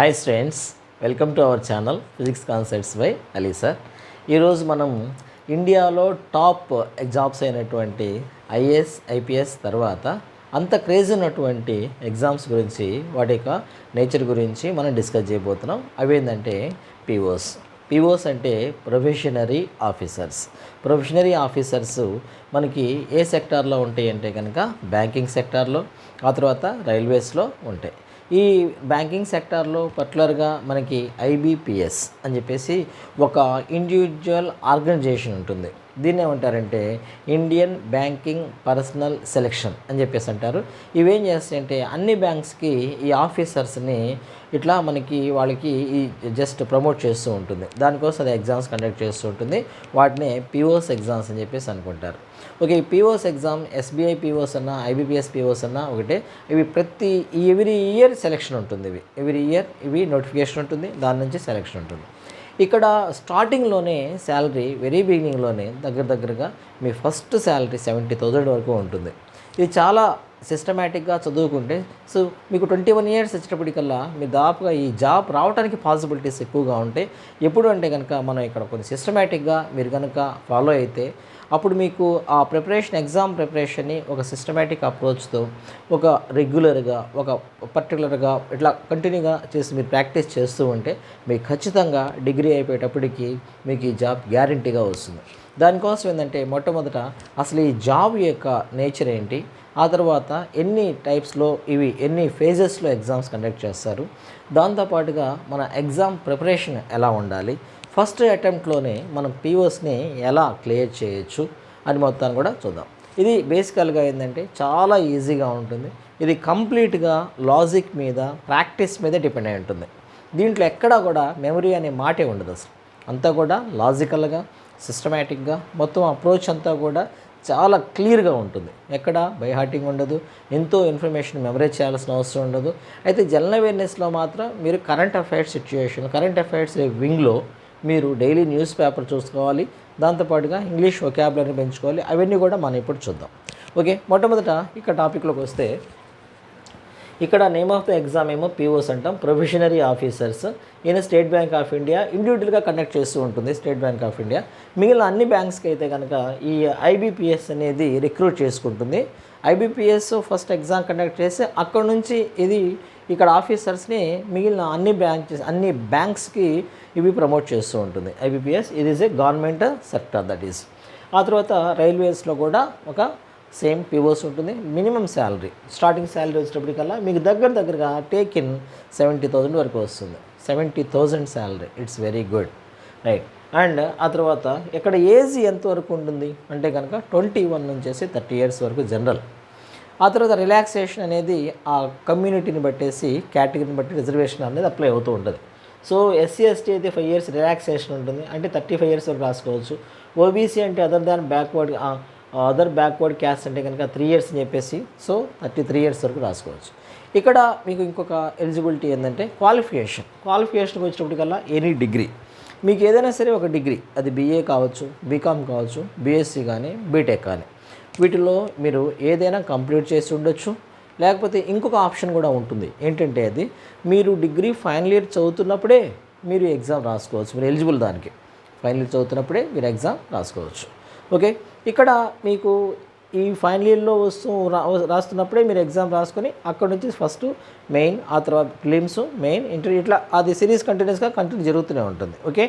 Hi students, welcome to our channel physics concepts by Ali sir. ఈరోజు మనం ఇండియాలో top exams అయినటువంటి ఐఏఎస్ ఐపీఎస్ తర్వాత అంత క్రేజ్ ఉన్నటువంటి ఎగ్జామ్స్ గురించి, వాటి యొక్క నేచర్ గురించి మనం డిస్కస్ చేయబోతున్నాం. అవి ఏంటంటే పీఓస్ అంటే ప్రొఫెషనరీ ఆఫీసర్స్. ప్రొఫెషనరీ ఆఫీసర్స్ మనకి ఏ సెక్టార్లో ఉంటాయి అంటే కనుక బ్యాంకింగ్ సెక్టార్లో, ఆ తర్వాత రైల్వేస్లో ఉంటాయి. ఈ బ్యాంకింగ్ సెక్టార్లో పర్టికులర్గా మనకి ఐబీపీఎస్ అని చెప్పేసి ఒక ఇండివిజువల్ ఆర్గనైజేషన్ ఉంటుంది. దీన్ని ఏమంటారంటే ఇండియన్ బ్యాంకింగ్ పర్సనల్ సెలెక్షన్ అని చెప్పేసి అంటారు. ఇవేం చేస్తాయంటే అన్ని బ్యాంక్స్కి ఈ ఆఫీసర్స్ని ఇట్లా వాళ్ళకి ఈ జస్ట్ ప్రమోట్ చేస్తూ ఉంటుంది. దానికోసం అది ఎగ్జామ్స్ కండక్ట్ చేస్తూ ఉంటుంది. వాటిని పీఓస్ ఎగ్జామ్స్ అని చెప్పేసి అనుకుంటారు. ఓకే, ఈ పీఓస్ ఎగ్జామ్ ఎస్బీఐ పీఓస్ అన్నా ఐబీపీఎస్ పీఓస్ అన్నా ఒకటే. ఇవి ఎవ్రీ ఇయర్ సెలెక్షన్ ఉంటుంది. ఎవ్రీ ఇయర్ ఇవి నోటిఫికేషన్ ఉంటుంది, దాని నుంచి సెలెక్షన్ ఉంటుంది. ఇక్కడ స్టార్టింగ్లోనే శాలరీ వెరీ బిగినింగ్లోనే దగ్గరగా మీ ఫస్ట్ శాలరీ 70,000 వరకు ఉంటుంది. ఇది చాలా సిస్టమేటిక్గా చదువుకుంటే మీకు 21 ఇయర్స్ వచ్చేటప్పటికల్లా మీ దాపుగా ఈ జాబ్ రావడానికి పాసిబిలిటీస్ ఎక్కువగా ఉంటాయి. ఎప్పుడు అంటే కనుక మనం ఇక్కడ కొంచెం సిస్టమేటిక్గా మీరు కనుక ఫాలో అయితే అప్పుడు మీకు ఆ ఎగ్జామ్ ప్రిపరేషన్ని ఒక సిస్టమేటిక్ అప్రోచ్తో ఒక రెగ్యులర్గా ఒక పర్టికులర్గా ఇట్లా కంటిన్యూగా చేసి మీరు ప్రాక్టీస్ చేస్తూ ఉంటే మీకు ఖచ్చితంగా డిగ్రీ అయిపోయేటప్పటికి మీకు ఈ జాబ్ గ్యారంటీగా వస్తుంది. దానికోసం ఏంటంటే మొట్టమొదట అసలు ఈ జాబ్ యొక్క నేచర్ ఏంటి, ఆ తర్వాత ఎన్ని టైప్స్లో ఎన్ని ఫేజెస్లో ఎగ్జామ్స్ కండక్ట్ చేస్తారు, దాంతోపాటుగా మన ఎగ్జామ్ ప్రిపరేషన్ ఎలా ఉండాలి, ఫస్ట్ అటెంప్ట్లోనే మనం పీఓస్ని ఎలా క్లియర్ చేయొచ్చు అని మొత్తాన్ని కూడా చూద్దాం. ఇది బేసికల్గా ఏంటంటే చాలా ఈజీగా ఉంటుంది. ఇది కంప్లీట్గా లాజిక్ మీద, ప్రాక్టీస్ మీద డిపెండ్ అయి ఉంటుంది. దీంట్లో ఎక్కడా కూడా మెమరీ అనే మాటే ఉండదు. అసలు అంతా కూడా లాజికల్గా సిస్టమేటిక్గా మొత్తం అప్రోచ్ అంతా కూడా చాలా క్లియర్గా ఉంటుంది. ఎక్కడ బై హార్టింగ్ ఉండదు, ఎంతో ఇన్ఫర్మేషన్ మెమరైజ్ చేయాల్సిన అవసరం ఉండదు. అయితే జనరల్ అవేర్నెస్లో మాత్రం మీరు కరెంట్ అఫైర్స్ వింగ్లో మీరు డైలీ న్యూస్ పేపర్ చూసుకోవాలి. దాంతోపాటుగా ఇంగ్లీష్ వొకాబులరీ పెంచుకోవాలి. అవన్నీ కూడా మనం ఇప్పుడు చూద్దాం. ఓకే, మొట్టమొదట ఇక్కడ టాపిక్లోకి వస్తే ఇక్కడ నేమ్ ఆఫ్ ద ఎగ్జామ్ ఏమో పీఓస్ అంటాం, ప్రొఫెషనరీ ఆఫీసర్స్. ఈయన స్టేట్ బ్యాంక్ ఆఫ్ ఇండియా ఇండివిజువల్గా కండక్ట్ చేస్తూ ఉంటుంది. స్టేట్ బ్యాంక్ ఆఫ్ ఇండియా మిగిలిన అన్ని బ్యాంక్స్కి అయితే కనుక ఈ ఐబీపీఎస్ అనేది రిక్రూట్ చేసుకుంటుంది. ఐబీపీఎస్ ఫస్ట్ ఎగ్జామ్ కండక్ట్ చేసి అక్కడ నుంచి ఇక్కడ ఆఫీసర్స్ని మిగిలిన అన్ని బ్యాంక్స్కి ఇవి ప్రమోట్ చేస్తూ ఉంటుంది. ఐబీపీఎస్ ఇది is a government sector, that is. ఆ తర్వాత రైల్వేస్లో కూడా ఒక సేమ్ పీఓస్ ఉంటుంది. మినిమం శాలరీ స్టార్టింగ్ శాలరీ వచ్చేటప్పటికల్లా మీకు దగ్గరగా టేక్ ఇన్ 70,000 వరకు వస్తుంది. 70,000 salary, it's very good, right. And ఆ తర్వాత ఇక్కడ ఏజ్ ఎంతవరకు ఉంటుంది అంటే కనుక 21 నుంచి 30 ఇయర్స్ వరకు జనరల్. ఆ తర్వాత రిలాక్సేషన్ అనేది ఆ కమ్యూనిటీని బట్టేసి, కేటగిరీని బట్టి రిజర్వేషన్ అనేది అప్లై అవుతూ ఉంటుంది. సో ఎస్సీ ఎస్టీ అయితే 5 ఇయర్స్ రిలాక్సేషన్ ఉంటుంది, అంటే 35 ఇయర్స్ వరకు రాసుకోవచ్చు. ఓబీసీ అంటే అదర్ బ్యాక్వర్డ్ క్యాస్ట్ అంటే కనుక 3 ఇయర్స్ అని చెప్పేసి, సో 33 ఇయర్స్ వరకు రాసుకోవచ్చు. ఇక్కడ మీకు ఇంకొక ఎలిజిబిలిటీ ఏంటంటే క్వాలిఫికేషన్కి వచ్చేటప్పటికల్లా ఎనీ డిగ్రీ, మీకు ఏదైనా సరే ఒక డిగ్రీ, అది బీఏ కావచ్చు, బీకామ్ కావచ్చు, బీఎస్సీ కానీ బీటెక్ కానీ, వీటిలో మీరు ఏదైనా కంప్లీట్ చేసి ఉండొచ్చు. లేకపోతే ఇంకొక ఆప్షన్ కూడా ఉంటుంది. ఏంటంటే అది మీరు డిగ్రీ ఫైనల్ ఇయర్ చదువుతున్నప్పుడే మీరు ఎగ్జామ్ రాసుకోవచ్చు. మీరు ఎలిజిబుల్ దానికి ఫైనల్ ఇయర్ చదువుతున్నప్పుడే మీరు ఎగ్జామ్ రాసుకోవచ్చు. ఓకే, ఇక్కడ మీకు ఈ ఫైనల్ ఇయర్లో రాస్తున్నప్పుడే మీరు ఎగ్జామ్ రాసుకొని అక్కడ నుంచి ఫస్ట్ మెయిన్, ఆ తర్వాత ప్రిలిమ్స్, మెయిన్, ఇంటర్వ్యూ, ఇట్లా అది సిరీస్ కంటిన్యూ జరుగుతూనే ఉంటుంది. Okay,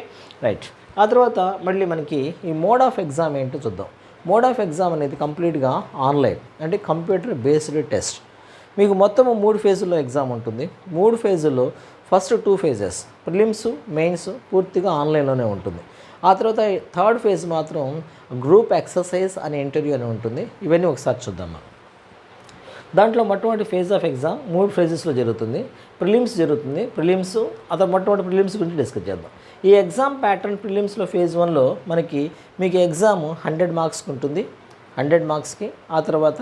right. ఆ తర్వాత మళ్ళీ మనకి ఈ మోడ్ ఆఫ్ ఎగ్జామ్ ఏంటో చూద్దాం. మోడ్ ఆఫ్ ఎగ్జామ్ అనేది కంప్లీట్గా ఆన్లైన్, అంటే కంప్యూటర్ బేస్డ్ టెస్ట్. మీకు మొత్తం 3 ఫేజుల్లో ఎగ్జామ్ ఉంటుంది. 3 ఫేజుల్లో ఫస్ట్ 2 ఫేజెస్ ప్రిలిమ్స్, మెయిన్స్ పూర్తిగా ఆన్లైన్లోనే ఉంటుంది. ఆ తర్వాత థర్డ్ ఫేజ్ మాత్రం గ్రూప్ ఎక్సర్సైజ్ అనే ఇంటర్వ్యూ అని ఉంటుంది. ఇవన్నీ ఒకసారి చూద్దాం మనం. దాంట్లో మొట్టమొదటి ఫేజ్ ఆఫ్ ఎగ్జామ్ 3 ఫేజెస్లో జరుగుతుంది. ప్రిలిమ్స్ జరుగుతుంది. మొట్టమొదటి ప్రిలిమ్స్ గురించి డిస్కస్ చేద్దాం. ఈ ఎగ్జామ్ ప్యాటర్న్ ప్రిలిమ్స్లో ఫేజ్ 1లో మీకు ఎగ్జామ్ 100 మార్క్స్కి ఉంటుంది. 100 మార్క్స్కి ఆ తర్వాత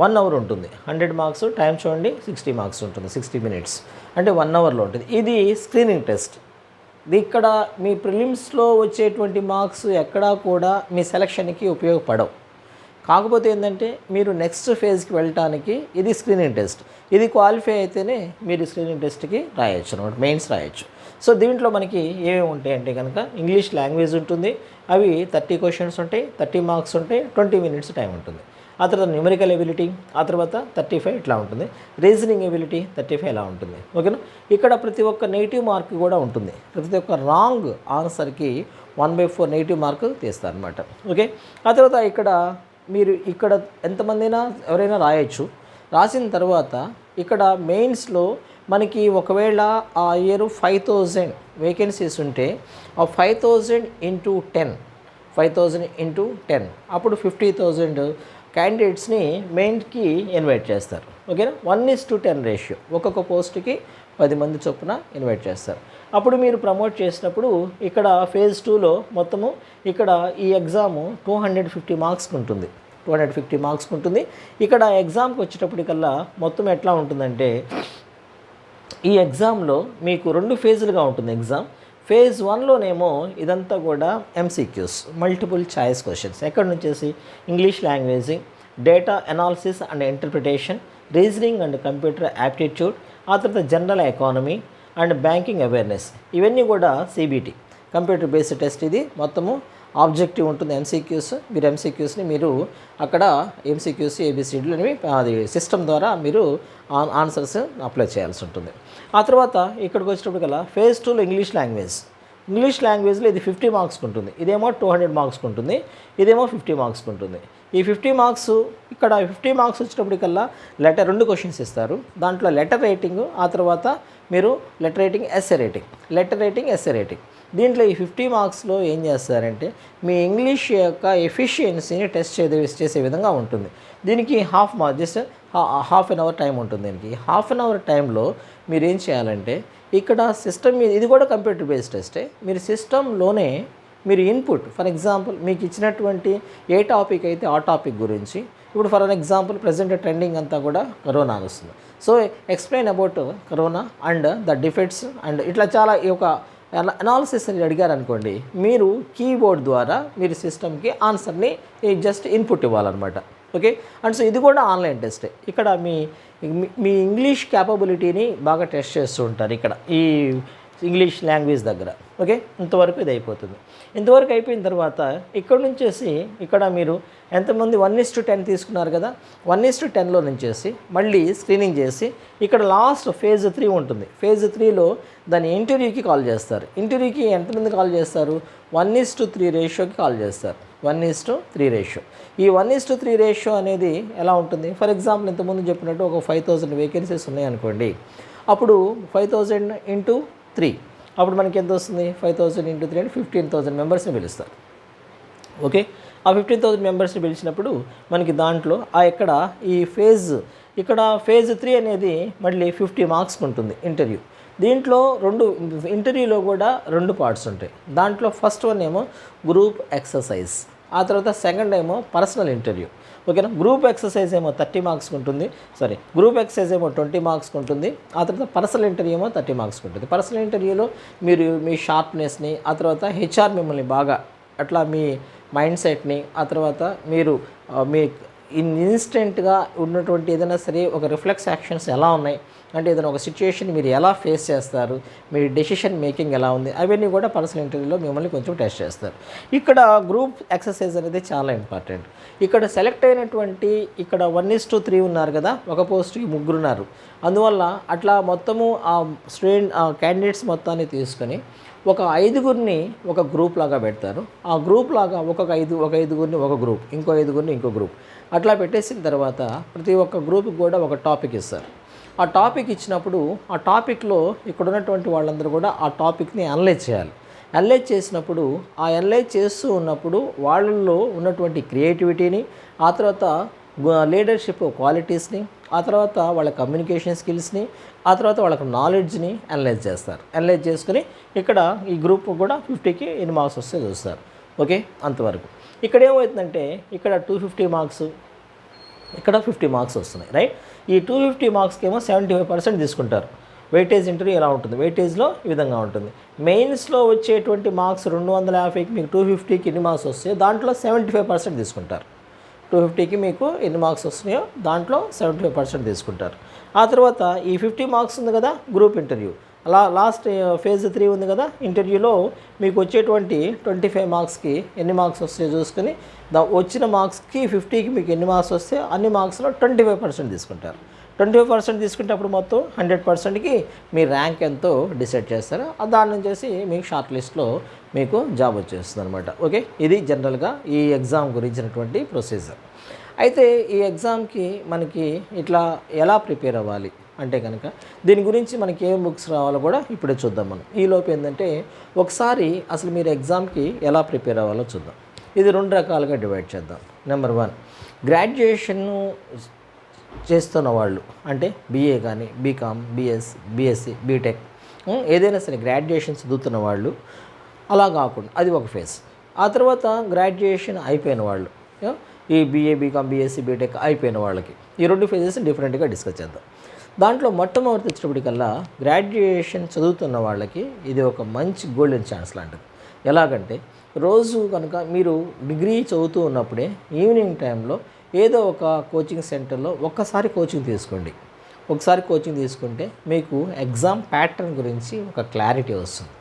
1 అవర్ ఉంటుంది. 100 మార్క్స్ టైం చూడండి, 60 మార్క్స్ ఉంటుంది. 60 మినిట్స్ అంటే 1 అవర్లో ఉంటుంది. ఇది స్క్రీనింగ్ టెస్ట్. ఇక్కడ మీ ప్రిలిమ్స్లో వచ్చేటువంటి మార్క్స్ ఎక్కడా కూడా మీ సెలక్షన్కి ఉపయోగపడవు. కాకపోతే ఏంటంటే మీరు నెక్స్ట్ ఫేజ్కి వెళ్ళటానికి ఇది స్క్రీనింగ్ టెస్ట్, ఇది క్వాలిఫై అయితేనే మీరు స్క్రీనింగ్ టెస్ట్కి రాయొచ్చు అనమాట, మెయిన్స్ రాయొచ్చు. సో దీంట్లో మనకి ఏమేమి ఉంటాయి అంటే కనుక ఇంగ్లీష్ లాంగ్వేజ్ ఉంటుంది, అవి 30 క్వశ్చన్స్ ఉంటాయి, 30 మార్క్స్ ఉంటాయి, 20 మినిట్స్ టైం ఉంటుంది. ఆ తర్వాత న్యూమరికల్ ఎబిలిటీ, ఆ తర్వాత 35 ఇట్లా ఉంటుంది. రీజనింగ్ ఎబిలిటీ 35 ఇలా ఉంటుంది. ఓకేనా. ఇక్కడ ప్రతి ఒక్క నెగిటివ్ మార్క్ కూడా ఉంటుంది, ప్రతి ఒక్క రాంగ్ ఆన్సర్కి 1/4 నెగిటివ్ మార్క్ తీస్తారనమాట. ఓకే. ఆ తర్వాత ఇక్కడ మీరు ఇక్కడ ఎంతమందైనా ఎవరైనా రాయొచ్చు. రాసిన తర్వాత ఇక్కడ మెయిన్స్లో మనకి ఒకవేళ ఆ ఇయర్ 5000 వేకెన్సీస్ ఉంటే ఆ 5000 ఇంటూ 10 5000 ఇంటూ 10 అప్పుడు 50,000 క్యాండిడేట్స్ని మెయిన్కి ఇన్వైట్ చేస్తారు. ఓకేనా. 1:10 రేషియో, ఒక్కొక్క పోస్ట్కి 10 మంది చొప్పున ఇన్వైట్ చేస్తారు. అప్పుడు మీరు ప్రమోట్ చేసినప్పుడు ఇక్కడ ఫేజ్ 2లో మొత్తము ఇక్కడ ఈ ఎగ్జాము 250 మార్క్స్కి ఉంటుంది, 250 మార్క్స్కి ఉంటుంది. ఇక్కడ ఎగ్జామ్కి వచ్చేటప్పటికల్లా మొత్తం ఎట్లా ఉంటుందంటే ఈ ఎగ్జామ్లో మీకు 2 ఫేజులుగా ఉంటుంది ఎగ్జామ్. ఫేజ్ 1లోనేమో ఇదంతా కూడా ఎంసీక్యూస్, మల్టిపుల్ చాయిస్ క్వశ్చన్స్. ఎక్కడి నుంచేసి English language, data analysis and interpretation, reasoning and computer aptitude, ఆ తర్వాత general economy and banking awareness. ఇవన్నీ కూడా సిబిటి కంప్యూటర్ బేస్డ్ టెస్ట్. ఇది మొత్తము ఆబ్జెక్టివ్ ఉంటుంది ఎంసీక్యూస్. మీరు ఎంసీక్యూస్ని మీరు అక్కడ ఎంసీక్యూస్ ఏబిసిడీలు అనేవి అది సిస్టమ్ ద్వారా మీరు ఆన్సర్స్ అప్లై చేయాల్సి ఉంటుంది. ఆ తర్వాత ఇక్కడికి వచ్చేటప్పటికల్లా ఫేజ్ 2లో ఇంగ్లీష్ లాంగ్వేజ్లో ఇది 50 మార్క్స్కి ఉంటుంది, ఇదేమో 200 మార్క్స్కి ఉంటుంది, ఇదేమో 50 మార్క్స్కి ఉంటుంది. ఈ 50 మార్క్స్ ఇక్కడ 50 మార్క్స్ వచ్చేటప్పటికల్లా లెటర్ 2 క్వశ్చన్స్ ఇస్తారు. దాంట్లో లెటర్ రైటింగ్, ఆ తర్వాత మీరు లెటర్ రైటింగ్ ఎస్సే రైటింగ్. దీంట్లో ఈ 50 మార్క్స్లో ఏం చేస్తారంటే మీ ఇంగ్లీష్ యొక్క ఎఫిషియన్సీని టెస్ట్ చేసే విధంగా ఉంటుంది. దీనికి just half an hour time ఉంటుంది. దీనికి హాఫ్ అన్ అవర్ టైంలో మీరు ఏం చేయాలంటే ఇక్కడ సిస్టమ్ మీద, ఇది కూడా కంప్యూటర్ బేస్డ్ టెస్టే, మీరు సిస్టంలోనే మీరు ఇన్పుట్, ఫర్ ఎగ్జాంపుల్ మీకు ఇచ్చినటువంటి ఏ టాపిక్ అయితే ఆ టాపిక్ గురించి, ఇప్పుడు for an example present trending అంతా కూడా కరోనా అని వస్తుంది. So explain about corona and the defects and ఇట్లా చాలా ఈ యొక్క అనాలిసిస్ అని అడిగారు అనుకోండి, మీరు కీబోర్డ్ ద్వారా మీరు సిస్టమ్కి ఆన్సర్ని జస్ట్ ఇన్పుట్ ఇవ్వాలన్నమాట. ఓకే. అండ్ సో ఇది కూడా ఆన్లైన్ టెస్టే. ఇక్కడ మీ ఇంగ్లీష్ క్యాపబిలిటీని బాగా టెస్ట్ చేస్తూ ఉంటారు ఇక్కడ ఈ ఇంగ్లీష్ లాంగ్వేజ్ దగ్గర. ఓకే. ఇంతవరకు ఇది అయిపోతుంది. ఇంతవరకు అయిపోయిన తర్వాత ఇక్కడ నుంచేసి ఇక్కడ మీరు ఎంతమంది 1:10 తీసుకున్నారు కదా, 1:10లో నుంచేసి మళ్ళీ స్క్రీనింగ్ చేసి ఇక్కడ లాస్ట్ ఫేజ్ 3 ఉంటుంది. ఫేజ్ 3లో దాన్ని ఇంటర్వ్యూకి కాల్ చేస్తారు. ఇంటర్వ్యూకి ఎంతమంది కాల్ చేస్తారు? 1:3 రేషియోకి కాల్ చేస్తారు. 1:3 రేషియో. ఈ 1:3 రేషియో అనేది ఎలా ఉంటుంది? ఫర్ ఎగ్జాంపుల్ ఇంతకుముందు చెప్పినట్టు ఒక 5000 వేకెన్సీస్ ఉన్నాయనుకోండి, అప్పుడు 5000 ఇంటూ 3 అప్పుడు మనకి ఎంత వస్తుంది? 5000 ఇంటూ 3 అంటే 15,000 మెంబర్స్ని పిలుస్తారు. ఓకే. ఆ 15,000 మెంబర్స్ని పిలిచినప్పుడు మనకి దాంట్లో ఈ ఫేజ్ 3 అనేది మళ్ళీ 50 మార్క్స్కి ఉంటుంది ఇంటర్వ్యూ. దీంట్లో ఇంటర్వ్యూలో కూడా 2 పార్ట్స్ ఉంటాయి. దాంట్లో ఫస్ట్ వన్ ఏమో గ్రూప్ ఎక్సర్సైజ్, ఆ తర్వాత సెకండ్ ఏమో పర్సనల్ ఇంటర్వ్యూ. ఓకేనా. గ్రూప్ ఎక్సర్సైజ్ ఏమో 30 మార్క్స్కి ఉంటుంది, గ్రూప్ ఎక్సర్సైజ్ ఏమో 20 మార్క్స్కి ఉంటుంది. ఆ తర్వాత పర్సనల్ ఇంటర్వ్యూ ఏమో 30 మార్క్స్కి ఉంటుంది. పర్సనల్ ఇంటర్వ్యూలో మీరు మీ షార్ప్నెస్ని, ఆ తర్వాత హెచ్ఆర్ మిమ్మల్ని బాగా అట్లా మీ మైండ్ సెట్ని, ఆ తర్వాత మీరు మీ ఇన్స్టెంట్గా ఉన్నటువంటి ఏదైనా సరే ఒక రిఫ్లెక్స్ యాక్షన్స్ ఎలా ఉన్నాయి అంటే ఏదైనా ఒక సిచ్యుయేషన్ మీరు ఎలా ఫేస్ చేస్తారు, మీ డెసిషన్ మేకింగ్ ఎలా ఉంది, అవన్నీ కూడా పర్సనల్ ఇంటర్వ్యూలో మిమ్మల్ని కొంచెం టెస్ట్ చేస్తారు. ఇక్కడ గ్రూప్ ఎక్సర్సైజ్ అనేది చాలా ఇంపార్టెంట్. ఇక్కడ సెలెక్ట్ అయినటువంటి ఇక్కడ 1:3 ఉన్నారు కదా, ఒక పోస్ట్కి 3 ఉన్నారు. అందువల్ల అట్లా మొత్తము ఆ క్యాండిడేట్స్ మొత్తాన్ని తీసుకొని ఒక 5గురిని ఒక గ్రూప్ లాగా పెడతారు. ఆ గ్రూప్ లాగా ఒక 5గురిని ఒక గ్రూప్, ఇంకో 5గురిని ఇంకో గ్రూప్, అట్లా పెట్టేసిన తర్వాత ప్రతి ఒక్క గ్రూప్కి కూడా ఒక టాపిక్ ఇస్తారు. ఆ టాపిక్ ఇచ్చినప్పుడు ఆ టాపిక్లో ఇక్కడ ఉన్నటువంటి వాళ్ళందరూ కూడా ఆ టాపిక్ని అనలైజ్ చేయాలి. అనలైజ్ చేసినప్పుడు ఆ అనలైజ్ చేస్తూ ఉన్నప్పుడు వాళ్ళల్లో ఉన్నటువంటి క్రియేటివిటీని, ఆ తర్వాత లీడర్షిప్ క్వాలిటీస్ని, ఆ తర్వాత వాళ్ళ కమ్యూనికేషన్ స్కిల్స్ని, ఆ తర్వాత వాళ్ళకి నాలెడ్జ్ని అనలైజ్ చేస్తారు. అనలైజ్ చేసుకుని ఇక్కడ ఈ గ్రూప్ కూడా 50కి ఎన్ని మార్క్స్ వస్తే చూస్తారు. ఓకే. అంతవరకు ఇక్కడ ఏమవుతుందంటే ఇక్కడ 250 మార్క్స్, ఇక్కడ 50 మార్క్స్ వస్తున్నాయి. రైట్. ఈ 250 మార్క్స్కి ఏమో 75% తీసుకుంటారు. వెయిటేజ్ ఇంటర్వ్యూ ఎలా ఉంటుంది? వెయిటేజ్లో ఈ విధంగా ఉంటుంది. మెయిన్స్లో వచ్చేటువంటి మార్క్స్ 250కి మీకు 250కి ఎన్ని మార్క్స్ వస్తాయి, దాంట్లో 75% తీసుకుంటారు. 250కి మీకు ఎన్ని మార్క్స్ వస్తున్నాయో దాంట్లో 75% తీసుకుంటారు. ఆ తర్వాత ఈ 50 మార్క్స్ ఉంది కదా గ్రూప్ ఇంటర్వ్యూ, అలా లాస్ట్ ఫేజ్ 3 ఉంది కదా ఇంటర్వ్యూలో మీకు వచ్చేటువంటి 25 మార్క్స్కి ఎన్ని మార్క్స్ వస్తాయో చూసుకొని వచ్చిన మార్క్స్కి 50కి మీకు ఎన్ని మార్క్స్ వస్తే అన్ని మార్క్స్లో 25% తీసుకుంటారు. 25% తీసుకుంటే అప్పుడు మొత్తం 100%కి మీ ర్యాంక్ ఎంతో డిసైడ్ చేస్తారు. దాని నుంచి మీకు షార్ట్ లిస్ట్లో మీకు జాబ్ వచ్చేస్తుంది అనమాట. ఓకే, ఇది జనరల్గా ఈ ఎగ్జామ్ గురించినటువంటి ప్రొసీజర్. అయితే ఈ ఎగ్జామ్కి మనకి ఇట్లా ఎలా ప్రిపేర్ అవ్వాలి అంటే కనుక దీని గురించి మనకి ఏం బుక్స్ రావాలో కూడా ఇప్పుడే చూద్దాం మనం. ఈలోపు ఏంటంటే ఒకసారి అసలు మీరు ఎగ్జామ్కి ఎలా ప్రిపేర్ అవ్వాలో చూద్దాం. ఇది 2 రకాలుగా డివైడ్ చేద్దాం. నెంబర్ 1, గ్రాడ్యుయేషన్ చేస్తున్న వాళ్ళు అంటే బీఏ కానీ బీకామ్, బీఎస్సీ, బీటెక్ ఏదైనా సరే గ్రాడ్యుయేషన్ చదువుతున్న వాళ్ళు, అలా కాకుండా అది ఒక ఫేజ్. ఆ తర్వాత గ్రాడ్యుయేషన్ అయిపోయిన వాళ్ళు, ఈ బీఏ, బీకామ్, బీఎస్సీ, బీటెక్ అయిపోయిన వాళ్ళకి ఈ 2 ఫేజెస్ డిఫరెంట్గా డిస్కస్ చేద్దాం. దాంట్లో మొట్టమొదటి వచ్చేటప్పటికల్లా గ్రాడ్యుయేషన్ చదువుతున్న వాళ్ళకి ఇది ఒక మంచి గోల్డెన్ ఛాన్స్ లాంటిది. ఎలాగంటే రోజు కనుక మీరు డిగ్రీ చదువుతూ ఉన్నప్పుడే ఈవినింగ్ టైంలో ఏదో ఒక కోచింగ్ సెంటర్లో ఒక్కసారి కోచింగ్ తీసుకోండి. ఒకసారి కోచింగ్ తీసుకుంటే మీకు ఎగ్జామ్ ప్యాటర్న్ గురించి ఒక క్లారిటీ వస్తుంది.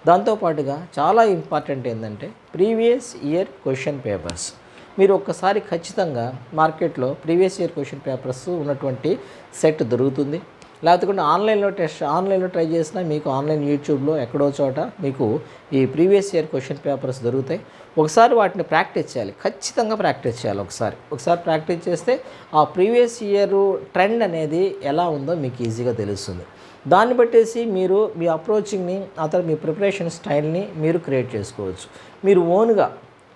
దాంతోపాటుగా చాలా ఇంపార్టెంట్ ఏంటంటే ప్రీవియస్ ఇయర్ క్వశ్చన్ పేపర్స్ మీరు ఒక్కసారి ఖచ్చితంగా మార్కెట్లో ప్రీవియస్ ఇయర్ క్వశ్చన్ పేపర్స్ ఉన్నటువంటి సెట్ దొరుకుతుంది. లేకపోతే ఆన్లైన్లో ట్రై చేసినా మీకు ఆన్లైన్ యూట్యూబ్లో ఎక్కడో చోట మీకు ఈ ప్రీవియస్ ఇయర్ క్వశ్చన్ పేపర్స్ దొరుకుతాయి. ఒకసారి వాటిని ప్రాక్టీస్ చేయాలి, ఖచ్చితంగా ప్రాక్టీస్ చేయాలి. ఒకసారి ప్రాక్టీస్ చేస్తే ఆ ప్రీవియస్ ఇయర్ ట్రెండ్ అనేది ఎలా ఉందో మీకు ఈజీగా తెలుస్తుంది. దాన్ని బట్టేసి మీరు మీ అప్రోచింగ్ని ఆ తర్వాత మీ ప్రిపరేషన్ స్టైల్ని మీరు క్రియేట్ చేసుకోవచ్చు, మీరు ఓన్గా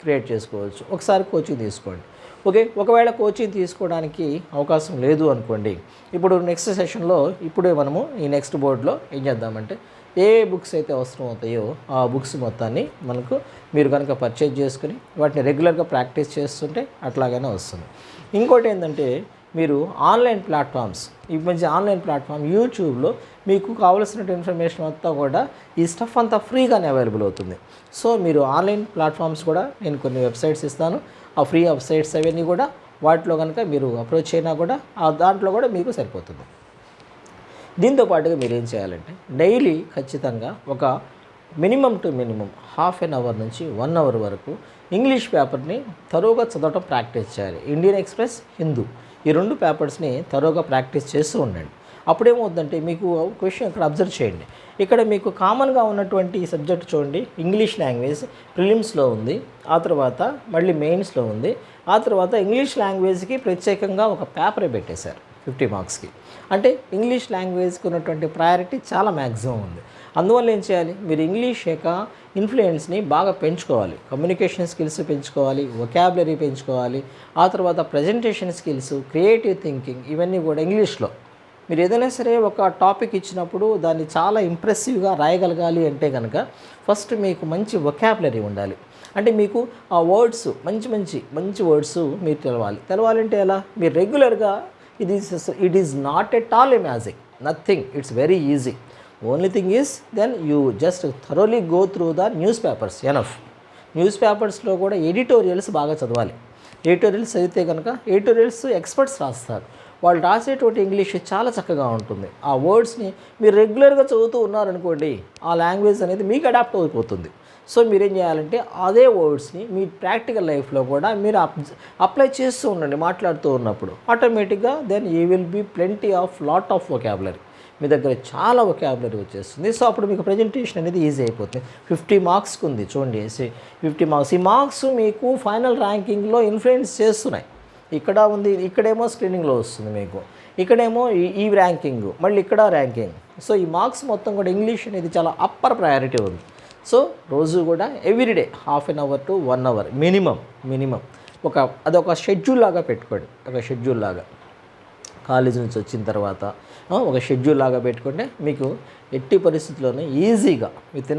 క్రియేట్ చేసుకోవచ్చు. ఒకసారి కోచింగ్ తీసుకోండి. ఓకే, ఒకవేళ కోచింగ్ తీసుకోవడానికి అవకాశం లేదు అనుకోండి, ఇప్పుడు నెక్స్ట్ సెషన్లో ఇప్పుడే మనము ఈ నెక్స్ట్ బోర్డులో ఏం చేద్దామంటే ఏ బుక్స్ అయితే అవసరం అవుతాయో ఆ బుక్స్ మొత్తాన్ని మీరు కనుక పర్చేజ్ చేసుకుని వాటిని రెగ్యులర్గా ప్రాక్టీస్ చేస్తుంటే అట్లాగైనా వస్తుంది. ఇంకోటి ఏంటంటే మీరు ఆన్లైన్ ప్లాట్ఫామ్స్, ఈ మంచి ఆన్లైన్ ప్లాట్ఫామ్ యూట్యూబ్లో మీకు కావాల్సిన ఇన్ఫర్మేషన్ అంతా కూడా ఈ స్టఫ్ అంతా ఫ్రీగానే అవైలబుల్ అవుతుంది. సో మీరు ఆన్లైన్ ప్లాట్ఫామ్స్ కూడా నేను కొన్ని వెబ్సైట్స్ ఇస్తాను, ఆ ఫ్రీ వెబ్సైట్స్ అవన్నీ కూడా వాటిలో కనుక మీరు అప్రోచ్ అయినా కూడా దాంట్లో కూడా మీకు సరిపోతుంది. దీంతో పాటుగా మీరు ఏం చేయాలంటే డైలీ ఖచ్చితంగా ఒక minimum two minimum half an hour నుంచి 1 అవర్ వరకు ఇంగ్లీష్ పేపర్ని తరోగా చదవటం ప్రాక్టీస్ చేయాలి. ఇండియన్ ఎక్స్ప్రెస్, హిందూ ఈ 2 పేపర్స్ని తరోగా ప్రాక్టీస్ చేస్తూ ఉండండి. అప్పుడేమవుతుందంటే మీకు క్వశ్చన్ ఇక్కడ అబ్జర్వ్ చేయండి. ఇక్కడ మీకు కామన్గా ఉన్నటువంటి ఈ సబ్జెక్ట్ చూడండి, ఇంగ్లీష్ లాంగ్వేజ్ ప్రిలిమ్స్లో ఉంది, ఆ తర్వాత మళ్ళీ మెయిన్స్లో ఉంది, ఆ తర్వాత ఇంగ్లీష్ లాంగ్వేజ్కి ప్రత్యేకంగా ఒక పేపరే పెట్టేశారు 50 మార్క్స్కి. అంటే ఇంగ్లీష్ లాంగ్వేజ్కి ఉన్నటువంటి ప్రయారిటీ చాలా మ్యాక్సిమం ఉంది. అందువల్ల ఏం చేయాలి, మీరు ఇంగ్లీష్ యొక్క ఇన్ఫ్లుయెన్స్ని బాగా పెంచుకోవాలి, కమ్యూనికేషన్ స్కిల్స్ పెంచుకోవాలి, వొకాబులరీ పెంచుకోవాలి, ఆ తర్వాత ప్రజెంటేషన్ స్కిల్స్, క్రియేటివ్ థింకింగ్ ఇవన్నీ కూడా ఇంగ్లీష్లో. మీరు ఏదైనా సరే ఒక టాపిక్ ఇచ్చినప్పుడు దాన్ని చాలా ఇంప్రెసివ్గా రాయగలగాలి అంటే కనుక ఫస్ట్ మీకు మంచి వొకాబులరీ ఉండాలి. అంటే మీకు ఆ వర్డ్స్ మంచి వర్డ్స్ మీరు తెలవాలంటే ఎలా, మీరు రెగ్యులర్గా it is not at all a magic, nothing, it's very easy. Only thing is then you just thoroughly go through the newspapers enough. News పేపర్స్లో కూడా ఎడిటోరియల్స్ బాగా చదవాలి. ఎడిటోరియల్స్ చదివితే కనుక ఎడిటోరియల్స్ ఎక్స్పర్ట్స్ రాస్తారు, వాళ్ళు రాసేటువంటి ఇంగ్లీష్ చాలా చక్కగా ఉంటుంది. ఆ వర్డ్స్ని మీరు రెగ్యులర్గా చదువుతూ ఉన్నారనుకోండి, ఆ లాంగ్వేజ్ అనేది మీకు అడాప్ట్ అయిపోతుంది. సో మీరేం చేయాలంటే అదే వర్డ్స్ని మీ ప్రాక్టికల్ లైఫ్లో కూడా మీరు అప్లై చేస్తూ ఉండండి. మాట్లాడుతూ ఉన్నప్పుడు ఆటోమేటిక్గా then you will be plenty of lot of vocabulary, మీ దగ్గర చాలా వొకాబులరీ వచ్చేస్తుంది. సో అప్పుడు మీకు ప్రజెంటేషన్ అనేది ఈజీ అయిపోతుంది. 50 మార్క్స్కి ఉంది చూడండి, 50 మార్క్స్. ఈ మార్క్స్ మీకు ఫైనల్ ర్యాంకింగ్లో ఇన్ఫ్లుయెన్స్ చేస్తున్నాయి. ఇక్కడ ఉంది, ఇక్కడేమో స్క్రీనింగ్లో వస్తుంది మీకు, ఇక్కడేమో ఈ ర్యాంకింగ్, మళ్ళీ ఇక్కడ ర్యాంకింగ్. సో ఈ మార్క్స్ మొత్తం కూడా ఇంగ్లీష్ అనేది చాలా అప్పర్ ప్రయారిటీ ఉంది. సో రోజు కూడా everyday half an hour to 1 hour minimum అదొక షెడ్యూల్ లాగా పెట్టుకోండి. ఒక షెడ్యూల్ లాగా కాలేజీ నుంచి వచ్చిన తర్వాత ఒక షెడ్యూల్ లాగా పెట్టుకుంటే మీకు ఎట్టి పరిస్థితుల్లోనే ఈజీగా మీకు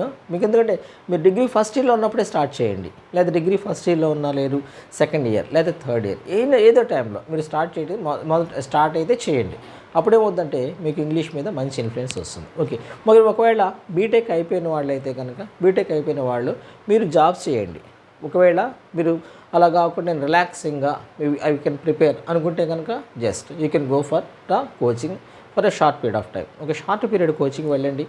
ఎందుకంటే మీరు డిగ్రీ ఫస్ట్ ఇయర్లో ఉన్నప్పుడే స్టార్ట్ చేయండి, లేదా డిగ్రీ ఫస్ట్ ఇయర్లో ఉన్నా లేదు సెకండ్ ఇయర్ లేదా థర్డ్ ఇయర్ ఏదో టైంలో మీరు స్టార్ట్ అయితే చేయండి. అప్పుడేమవుతుందంటే మీకు ఇంగ్లీష్ మీద మంచి ఇన్ఫ్లుయెన్స్ వస్తుంది. ఓకే, మరి ఒకవేళ బీటెక్ అయిపోయిన వాళ్ళు అయితే కనుక బీటెక్ అయిపోయిన వాళ్ళు మీరు జాబ్స్ చేయండి. ఒకవేళ మీరు అలా కాకుండా నేను రిలాక్సింగ్గా ఐ కెన్ ప్రిపేర్ అనుకుంటే కనుక just you can go for the coaching for a short period of time. ఒక షార్ట్ పీరియడ్ కోచింగ్ వెళ్ళండి.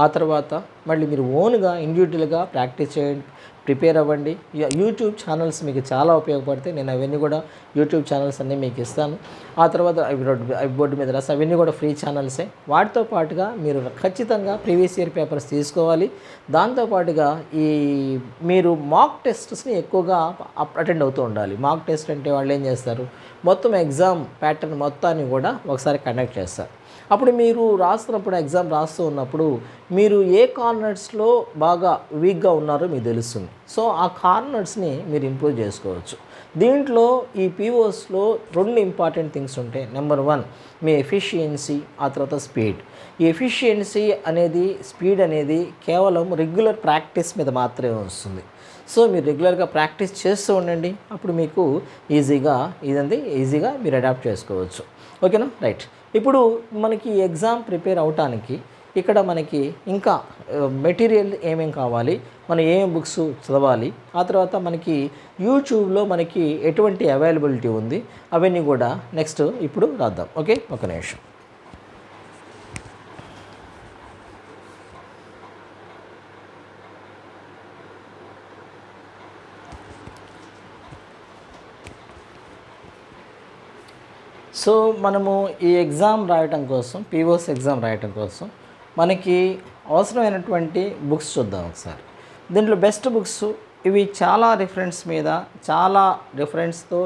ఆ తర్వాత మళ్ళీ మీరు ఓన్గా ఇండివిజువల్గా ప్రాక్టీస్ చేయండి, ప్రిపేర్ అవ్వండి. యూట్యూబ్ ఛానల్స్ మీకు చాలా ఉపయోగపడతాయి. నేను అవన్నీ కూడా యూట్యూబ్ ఛానల్స్ అన్నీ మీకు ఇస్తాను. ఆ తర్వాత అవి బోర్డు మీద రాసి అవన్నీ కూడా ఫ్రీ ఛానల్సే. వాటితో పాటుగా మీరు ఖచ్చితంగా ప్రీవియస్ ఇయర్ పేపర్స్ తీసుకోవాలి. దాంతోపాటుగా మీరు మాక్ టెస్ట్స్ని ఎక్కువగా అటెండ్ అవుతూ ఉండాలి. మాక్ టెస్ట్ అంటే వాళ్ళు ఏం చేస్తారు, మొత్తం ఎగ్జామ్ ప్యాటర్న్ మొత్తాన్ని కూడా ఒకసారి కండక్ట్ చేస్తారు. అప్పుడు మీరు రాస్తున్నప్పుడు, ఎగ్జామ్ రాస్తూ ఉన్నప్పుడు మీరు ఏ కార్నర్స్లో బాగా వీక్గా ఉన్నారో మీకు తెలుస్తుంది. సో ఆ కార్నర్స్ని మీరు ఇంప్రూవ్ చేసుకోవచ్చు. దీంట్లో ఈ పీఓస్లో 2 ఇంపార్టెంట్ థింగ్స్ ఉంటాయి. నెంబర్ 1 మీ ఎఫిషియన్సీ, ఆ తర్వాత స్పీడ్. ఈ ఎఫిషియన్సీ అనేది, స్పీడ్ అనేది కేవలం రెగ్యులర్ ప్రాక్టీస్ మీద మాత్రమే వస్తుంది. సో మీరు రెగ్యులర్గా ప్రాక్టీస్ చేస్తూ ఉండండి. అప్పుడు మీకు ఈజీగా మీరు అడాప్ట్ చేసుకోవచ్చు. ఓకేనా, రైట్. ఇప్పుడు మనకి ఎగ్జామ్ ప్రిపేర్ అవటానికి ఇక్కడ మనకి ఇంకా మెటీరియల్ ఏమేం కావాలి, మనం ఏం బుక్స్ చదవాలి, ఆ తర్వాత మనకి యూట్యూబ్లో మనకి ఎటువంటి అవైలబిలిటీ ఉంది, అవన్నీ కూడా నెక్స్ట్ ఇప్పుడు రాద్దాం. ఓకే, ఒక నిమిషం. సో మనము ఈ ఎగ్జామ్ రాయటం కోసం, పీఓస్ ఎగ్జామ్ రాయటం కోసం మనకి అవసరమైనటువంటి బుక్స్ చూద్దాం ఒకసారి. దీంట్లో బెస్ట్ బుక్స్ ఇవి చాలా రిఫరెన్స్తో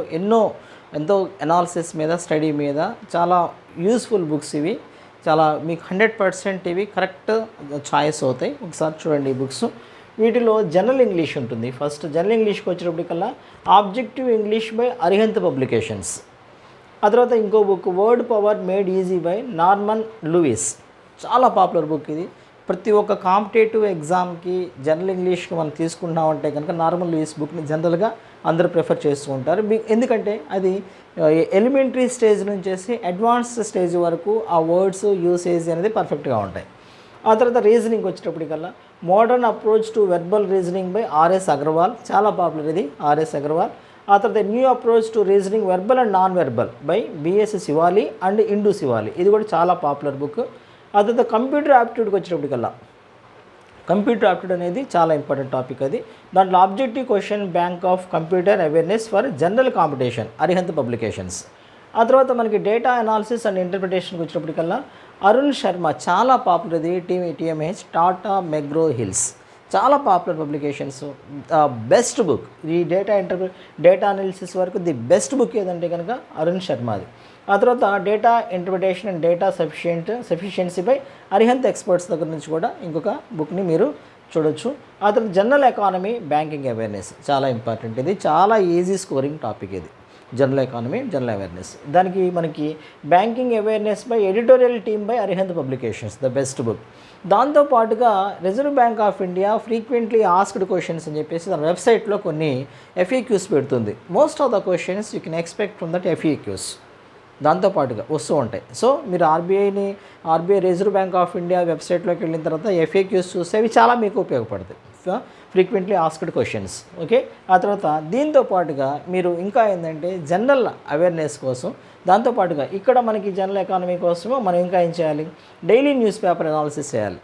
ఎంతో అనాలిసిస్ మీద, స్టడీ మీద చాలా యూస్ఫుల్ బుక్స్ ఇవి. చాలా మీకు 100% ఇవి కరెక్ట్ చాయిస్ అవుతాయి. ఒకసారి చూడండి ఈ బుక్స్. వీటిలో జనరల్ ఇంగ్లీష్ ఉంటుంది. ఫస్ట్ జనరల్ ఇంగ్లీష్కి వచ్చేటప్పటికల్లా objective English by Arihant publications. ఆ తర్వాత ఇంకో book word power made easy by Norman Lewis. చాలా పాపులర్ బుక్ ఇది. ప్రతి ఒక్క కాంపిటేటివ్ ఎగ్జామ్కి జనరల్ ఇంగ్లీష్కి మనం తీసుకుంటామంటే కనుక నార్మన్ లూయిస్ బుక్ని జనరల్గా అందరూ ప్రిఫర్ చేస్తూ ఉంటారు. ఎందుకంటే అది ఎలిమెంటరీ స్టేజ్ నుంచి అడ్వాన్స్డ్ స్టేజ్ వరకు ఆ వర్డ్స్ యూసేజ్ అనేది పర్ఫెక్ట్గా ఉంటాయి. ఆ తర్వాత రీజనింగ్ వచ్చేటప్పటికల్లా modern approach to verbal reasoning by R S Agarwal. చాలా పాపులర్ ఇది, ఆర్ఎస్ అగర్వాల్. ఆ తర్వాత new approach to reasoning verbal and non verbal by B S Shivali and Indu Shivali. ఇది కూడా చాలా పాపులర్ బుక్. ఆ తర్వాత కంప్యూటర్ యాప్టిట్యూడ్కి వచ్చేటప్పటికల్లా, కంప్యూటర్ యాప్టిట్యూడ్ అనేది చాలా ఇంపార్టెంట్ టాపిక్. అది దాంట్లో objective question bank of computer awareness for general competition, Arihant publications. ఆ తర్వాత మనకి డేటా అనాలిసిస్ అండ్ ఇంటర్ప్రిటేషన్కి వచ్చినప్పటికల్లా అరుణ్ శర్మ, చాలా పాపులర్ ఇది, టీఎంహెచ్, టాటా మెగ్రో హిల్స్. చాలా పాపులర్ పబ్లికేషన్స్. బెస్ట్ బుక్ ఈ డేటా అనాలిసిస్ వరకు ది బెస్ట్ బుక్ ఏదంటే కనుక అరుణ్ శర్మది. ఆ తర్వాత డేటా ఇంటర్ప్రిటేషన్ అండ్ డేటా సఫిషియన్సీపై అరిహంత్ ఎక్స్పర్ట్స్ దగ్గర నుంచి కూడా ఇంకొక బుక్ని మీరు చూడొచ్చు. ఆ తర్వాత జనరల్ ఎకానమీ బ్యాంకింగ్ అవేర్నెస్, చాలా ఇంపార్టెంట్. ఇది చాలా ఈజీ స్కోరింగ్ టాపిక్ ఇది, జనరల్ ఎకానమీ, జనరల్ అవేర్నెస్. దానికి మనకి banking awareness by editorial team by Arihant publications, the best book. దాంతోపాటుగా Reserve Bank of India frequently asked questions అని చెప్పేసి దాని వెబ్సైట్లో కొన్ని ఎఫ్ఏక్యూస్ పెడుతుంది. Most of the questions you can expect from that FAQs దాంతోపాటుగా వస్తూ ఉంటాయి. సో మీరు RBI Reserve Bank of India వెబ్సైట్లోకి వెళ్ళిన తర్వాత ఎఫ్ఏక్యూస్ చూస్తే అవి చాలా మీకు ఉపయోగపడతాయి, ఫ్రీక్వెంట్లీ ఆస్క్డ్ క్వశ్చన్స్. ఓకే, ఆ తర్వాత దీంతో పాటుగా మీరు ఇంకా ఏంటంటే జనరల్ అవేర్నెస్ కోసం, దాంతోపాటుగా ఇక్కడ మనకి జనరల్ ఎకానమీ కోసము మనం ఇంకా ఏం చేయాలి, డైలీ న్యూస్ పేపర్ అనాలిసిస్ చేయాలి.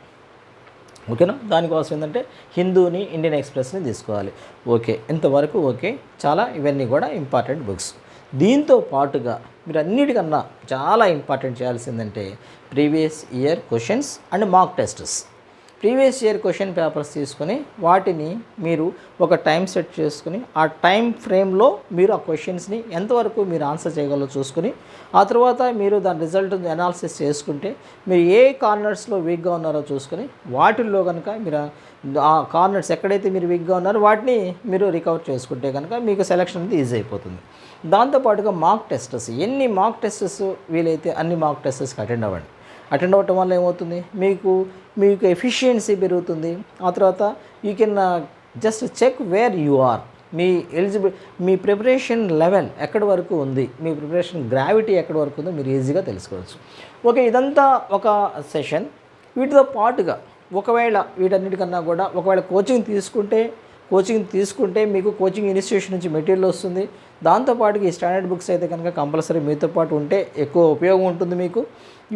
ఓకేనా, దానికోసం ఏంటంటే హిందూని, ఇండియన్ ఎక్స్ప్రెస్ని తీసుకోవాలి. ఓకే, ఇంతవరకు ఓకే. చాలా ఇవన్నీ కూడా ఇంపార్టెంట్ బుక్స్. దీంతో పాటుగా మీరు అన్నిటికన్నా చాలా ఇంపార్టెంట్ చేయాల్సిందంటే previous year questions and mock tests. Previous year question papers తీసుకొని వాటిని మీరు ఒక టైం సెట్ చేసుకుని ఆ టైం ఫ్రేమ్లో మీరు ఆ క్వశ్చన్స్ని ఎంతవరకు మీరు ఆన్సర్ చేయగలరో చూసుకుని ఆ తర్వాత మీరు దాని రిజల్ట్ అనాలిసిస్ చేసుకుంటే మీరు ఏ కార్నర్స్లో వీక్గా ఉన్నారో చూసుకొని వాటిల్లో కనుక మీరు ఆ కార్నర్స్ ఎక్కడైతే మీరు వీక్గా ఉన్నారో వాటిని మీరు రికవర్ చేసుకుంటే కనుక మీకు సెలక్షన్ అనేది ఈజీ అయిపోతుంది. దాంతోపాటుగా మాక్ టెస్టెస్, ఎన్ని మాక్ టెస్టెస్ వీలైతే అన్ని మాక్ టెస్టెస్కి అటెండ్ అవ్వడం వల్ల ఏమవుతుంది, మీకు ఎఫిషియన్సీ పెరుగుతుంది. ఆ తర్వాత you can just check where you are, మీ ప్రిపరేషన్ లెవెల్ ఎక్కడి వరకు ఉంది, మీ ప్రిపరేషన్ గ్రావిటీ ఎక్కడి వరకు ఉందో మీరు ఈజీగా తెలుసుకోవచ్చు. ఓకే, ఇదంతా ఒక సెషన్. వీటితో పాటుగా ఒకవేళ వీటన్నిటికన్నా కూడా ఒకవేళ కోచింగ్ తీసుకుంటే కోచింగ్ తీసుకుంటే మీకు కోచింగ్ ఇన్స్టిట్యూషన్ నుంచి మెటీరియల్ వస్తుంది. దాంతోపాటు ఈ స్టాండర్డ్ బుక్స్ అయితే కనుక కంపల్సరీ మీతో పాటు ఉంటే ఎక్కువ ఉపయోగం ఉంటుంది మీకు.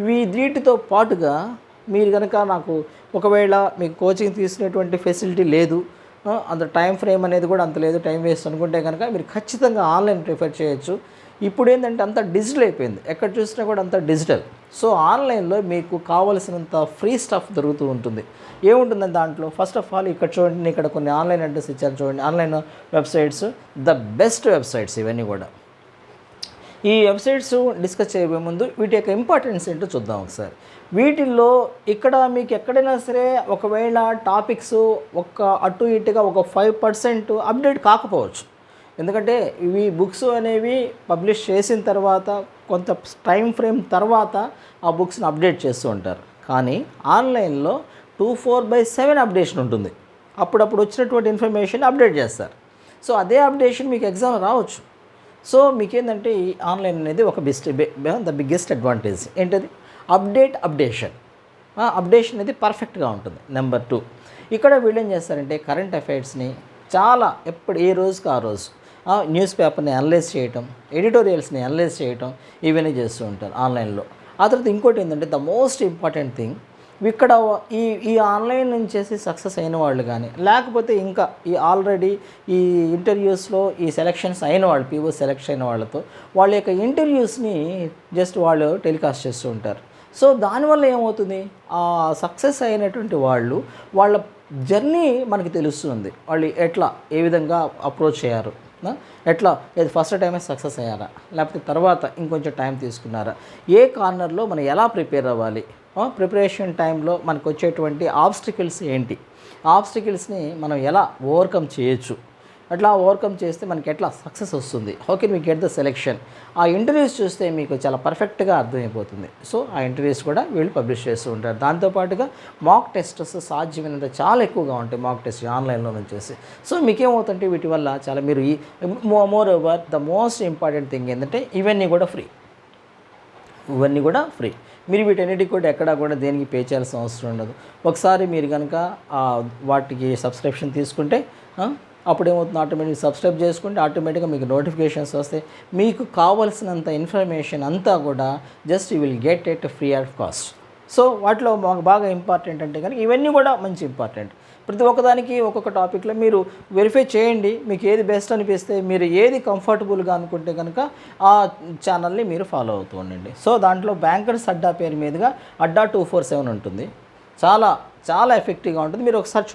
వీటితో పాటుగా మీరు కనుక నాకు ఒకవేళ మీకు కోచింగ్ తీసుకునేటువంటి ఫెసిలిటీ లేదు, అంత టైం ఫ్రేమ్ అనేది కూడా అంత లేదు, టైం వేస్ట్ అనుకుంటే కనుక మీరు ఖచ్చితంగా ఆన్లైన్ ప్రిఫర్ చేయొచ్చు. ఇప్పుడు ఏంటంటే అంత డిజిటల్ అయిపోయింది, ఎక్కడ చూసినా కూడా అంత డిజిటల్. సో ఆన్లైన్లో మీకు కావలసినంత ఫ్రీ స్టఫ్ దొరుకుతూ ఉంటుంది. ఏముంటుందని దాంట్లో ఫస్ట్ ఆఫ్ ఆల్ ఇక్కడ చూడండి, ఇక్కడ కొన్ని ఆన్లైన్ అడ్రస్ ఇచ్చాను చూడండి. Online websites, the best websites ఇవన్నీ కూడా. ఈ వెబ్సైట్స్ డిస్కస్ చేయబోయే ముందు వీటి యొక్క ఇంపార్టెన్స్ ఏంటో చూద్దాం ఒకసారి. వీటిల్లో ఇక్కడ మీకు ఎక్కడైనా సరే ఒకవేళ టాపిక్స్ అటు ఇటుగా ఒక 5% అప్డేట్ కాకపోవచ్చు. ఎందుకంటే ఇవి బుక్స్ అనేవి పబ్లిష్ చేసిన తర్వాత కొంత టైం ఫ్రేమ్ తర్వాత ఆ బుక్స్ని అప్డేట్ చేస్తూ ఉంటారు. కానీ ఆన్లైన్లో 24/7 అప్డేషన్ ఉంటుంది. అప్పుడప్పుడు వచ్చినటువంటి ఇన్ఫర్మేషన్ అప్డేట్ చేస్తారు. సో అదే అప్డేషన్ మీకు ఎగ్జామ్ రావచ్చు. సో మీకేంటంటే ఈ ఆన్లైన్ అనేది ఒక ద బిగ్గెస్ట్ అడ్వాంటేజ్ ఏంటది, అప్డేషన్ అనేది పర్ఫెక్ట్గా ఉంటుంది. నెంబర్ 2, ఇక్కడ వీళ్ళు ఏం చేస్తారంటే కరెంట్ అఫైర్స్ని చాలా ఏ రోజుకి ఆ రోజు న్యూస్ పేపర్ని అనలైజ్ చేయటం, ఎడిటోరియల్స్ని అనలైజ్ చేయటం, ఇవన్నీ చేస్తూ ఉంటారు ఆన్లైన్లో. ఆ తర్వాత ఇంకోటి ఏంటంటే ద మోస్ట్ ఇంపార్టెంట్ థింగ్, ఇక్కడ ఈ ఆన్లైన్ నుంచి సక్సెస్ అయిన వాళ్ళు కానీ లేకపోతే ఇంకా ఆల్రెడీ ఈ ఇంటర్వ్యూస్లో ఈ సెలక్షన్స్ అయిన వాళ్ళు, పీఓ సెలెక్షన్ అయిన వాళ్ళతో వాళ్ళ యొక్క ఇంటర్వ్యూస్ని జస్ట్ వాళ్ళు టెలికాస్ట్ చేస్తూ ఉంటారు. సో దానివల్ల ఏమవుతుంది, ఆ సక్సెస్ అయినటువంటి వాళ్ళ జర్నీ మనకి తెలుస్తుంది. వాళ్ళు ఏ విధంగా అప్రోచ్ అయ్యారు, ఎట్లా ఫస్ట్ టైమే సక్సెస్ అయ్యారా, లేకపోతే తర్వాత ఇంకొంచెం టైం తీసుకున్నారా, ఏ కార్నర్లో మనం ఎలా ప్రిపేర్ అవ్వాలి, ప్రిపరేషన్ టైంలో మనకు వచ్చేటువంటి ఆబ్స్టికల్స్ ఏంటి, ఆబ్స్టికల్స్ని మనం ఎలా ఓవర్కమ్ చేయొచ్చు, అట్లా ఓవర్కమ్ చేస్తే మనకి ఎట్లా సక్సెస్ వస్తుంది, how can we get the selection. ఆ ఇంటర్వ్యూస్ చూస్తే మీకు చాలా పర్ఫెక్ట్గా అర్థమైపోతుంది. సో ఆ ఇంటర్వ్యూస్ కూడా వీళ్ళు పబ్లిష్ చేస్తూ ఉంటారు. దాంతోపాటుగా మాక్ టెస్ట్స్ సాధ్యమైనంత చాలా ఎక్కువగా ఉంటాయి, మాక్ టెస్ట్ ఆన్లైన్లో వచ్చేసి. సో మీకేమవుతుంటే వీటి వల్ల చాలా మీరు more over the most important thing ఏంటంటే ఇవన్నీ కూడా ఫ్రీ. మీరు వీటన్నిటికి కూడా ఎక్కడా కూడా దేనికి పే చేయాల్సిన అవసరం ఉండదు. ఒకసారి మీరు కనుక వాటికి సబ్స్క్రిప్షన్ తీసుకుంటే అప్పుడు ఏమవుతుంది, ఆటోమేటిక్ సబ్స్క్రైబ్ చేసుకుంటే ఆటోమేటిక్గా మీకు నోటిఫికేషన్స్ వస్తాయి. మీకు కావలసినంత ఇన్ఫర్మేషన్ అంతా కూడా just you will get it free of cost. So వాటిలో మాకు బాగా ఇంపార్టెంట్ అంటే కనుక ఇవన్నీ కూడా మంచి ఇంపార్టెంట్. ప్రతి ఒక్కదానికి ఒక్కొక్క టాపిక్లో మీరు వెరిఫై చేయండి, మీకు ఏది బెస్ట్ అనిపిస్తే, మీరు ఏది కంఫర్టబుల్గా అనుకుంటే కనుక ఆ ఛానల్ని మీరు ఫాలో అవుతూ ఉండండి. సో దాంట్లో బ్యాంకర్స్ అడ్డా పేరు మీదుగా అడ్డా 247 ఉంటుంది. చాలా ఎఫెక్టివ్గా ఉంటుంది. మీరు ఒకసారి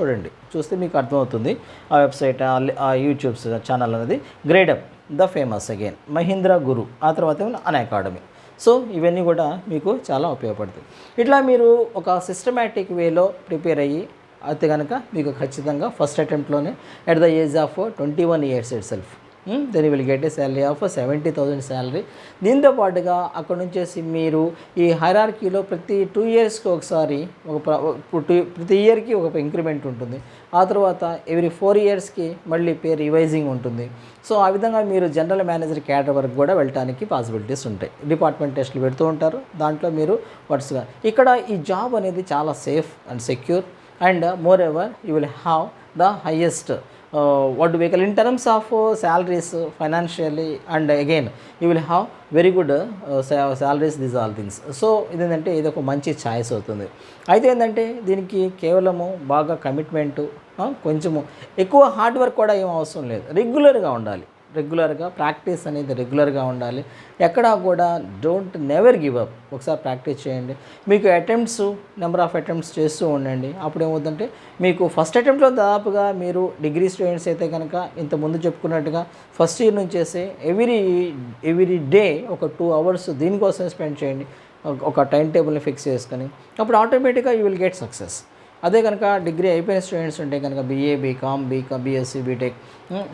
చూస్తే మీకు అర్థమవుతుంది. ఆ వెబ్సైట్, ఆ యూట్యూబ్ ఛానల్ అనేది గ్రేడప్ ద ఫేమస్ అగైన్ మహీంద్రా గురు, ఆ తర్వాత అన్ అకాడమీ. సో ఇవన్నీ కూడా మీకు చాలా ఉపయోగపడుతుంది. ఇట్లా మీరు ఒక సిస్టమేటిక్ వేలో ప్రిపేర్ అయ్యి అయితే కనుక మీకు ఖచ్చితంగా ఫస్ట్ అటెంప్ట్లోనే at the age of 21 years itself then you will get a salary of 70,000 salary. దీంతో పాటుగా అక్కడ నుంచేసి మీరు ఈ హైరార్కీలో ప్రతి 2 yearsకి ఒకసారి ప్రతి ఇయర్కి ఒక ఇంక్రిమెంట్ ఉంటుంది. ఆ తర్వాత ఎవ్రీ 4 yearsకి మళ్ళీ పే రివైజింగ్ ఉంటుంది. సో ఆ విధంగా మీరు జనరల్ మేనేజర్ క్యాడర్ వరకు కూడా వెళ్ళడానికి పాసిబిలిటీస్ ఉంటాయి. డిపార్ట్మెంట్ టెస్టులు పెడుతూ ఉంటారు, దాంట్లో మీరు వరుసగా ఇక్కడ ఈ జాబ్ అనేది చాలా safe and secure and more ever you will have the highest what do we call in terms of salaries financially, and again you will have very good salaries, these all things. So ఇదేంటంటే ఇది ఒక మంచి choice అవుతుంది. అయితే ఏంటంటే దీనికి కేవలము బాగా కమిట్మెంటు, కొంచెము ఎక్కువ హార్డ్ వర్క్ కూడా ఏం అవసరం లేదు. రెగ్యులర్గా ప్రాక్టీస్ అనేది రెగ్యులర్గా ఉండాలి. ఎక్కడా కూడా నెవర్ గివ్ అప్. ఒకసారి ప్రాక్టీస్ చేయండి. మీకు నెంబర్ ఆఫ్ అటెంప్ట్స్ చేస్తూ ఉండండి. అప్పుడు ఏమవుతుందంటే మీకు ఫస్ట్ అటెంప్ట్లో దాదాపుగా మీరు డిగ్రీ స్టూడెంట్స్ అయితే కనుక ఇంతకుముందు చెప్పుకున్నట్టుగా ఫస్ట్ ఇయర్ నుంచి చేసి ఎవ్రీ డే ఒక 2 hours దీనికోసం స్పెండ్ చేయండి. ఒక టైం టేబుల్ని ఫిక్స్ చేసుకొని అప్పుడు ఆటోమేటిక్గా యూ విల్ గెట్ సక్సెస్. అదే కనుక డిగ్రీ అయిపోయిన స్టూడెంట్స్ ఉంటే కనుక BA, BCom, BSc, BTech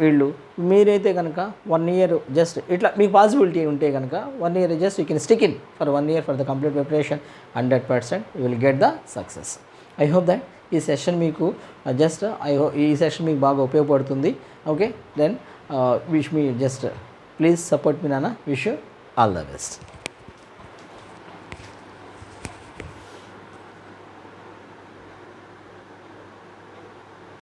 వీళ్ళు మీరైతే కనుక 1 year జస్ట్ ఇట్లా మీకు పాసిబిలిటీ ఉంటే కనుక 1 year just you can stick in for 1 year for the complete preparation. 100% you will get the success. I hope that ఈ సెషన్ మీకు ఈ సెషన్ మీకు బాగా ఉపయోగపడుతుంది. Okay, then wish me just please support me నాన్న. Wish you all the best.